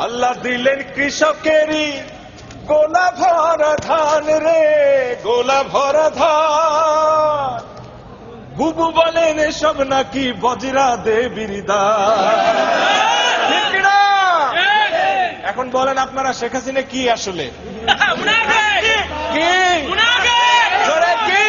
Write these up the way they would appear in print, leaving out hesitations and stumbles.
আল্লাহ দিলেন কৃষকেরই গোলা ভরা ধান রে, গোলা ভরা ধান। বুবু বলেন এসব নাকি বজরা দেবীর দান। ঠিক না? এখন বলেন আপনারা শেখ হাসিনা কি আসলে? কি জোরে কি?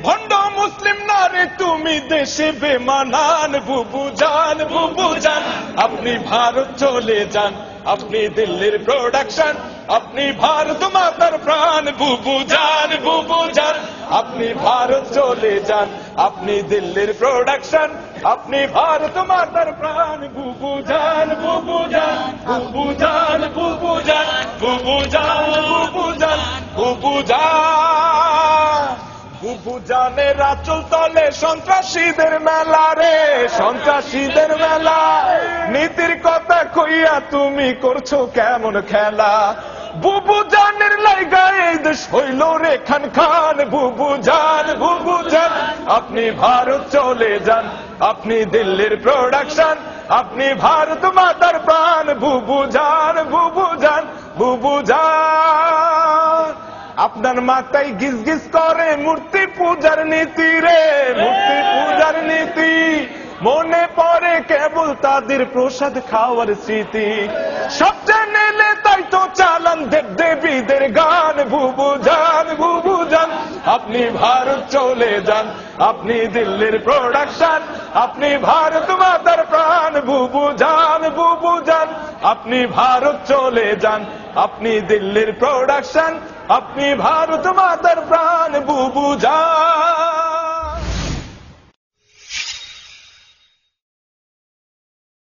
ভণ্ড মুসলিম না রে তুমি দেশে বেমানান। বুবু জান, বুবু জান, আপনি ভারত চলে যান, আপনি দিল্লির প্রোডাকশন, আপনি ভারত মাতার প্রাণ। বুবু জান, বুবু জান, আপনি ভারত চলে যান, আপনি দিল্লির প্রোডাকশন, আপনি ভারত মাতার প্রাণ। বুবু জান, বুবু জান, বুবু জান, বুবু জান, বুবু জান, বুবু জান, বুবু জান। বুবু জানের আঁচল তলে সন্ত্রাসীদের মেলা রে, সন্ত্রাসীদের মেলা। নীতির কথা কইয়া তুমি করছো কেমন খেলা? বুবু জানের লাইগা এই দেশ হইল রে খান খান। বুবু জান, বুবু জান, আপনি ভারত চলে যান, আপনি দিল্লির প্রোডাকশন, আপনি ভারত মাতার প্রাণ। বুবু জান, বুবু জান, বুবু জান। আপনার মাথায় গিজ গিজ করে মূর্তি পূজার নীতি রে, মূর্তি পূজার নীতি। মনে পড়ে কেবল তাদের প্রসাদ খাওয়ার স্মৃতি। সব চ্যানেলে তাই তো চালান দেব দেবীদের গান। বুবু জান, বুবু জান, আপনি ভারত চলে যান, আপনি দিল্লির প্রোডাকশন, আপনি ভারত মাতার প্রাণ। বুবু জান, বুবু জান, আপনি ভারত চলে যান, আপনি দিল্লির প্রোডাকশন, আপনি ভারত মাতার প্রাণ। বুবু জান।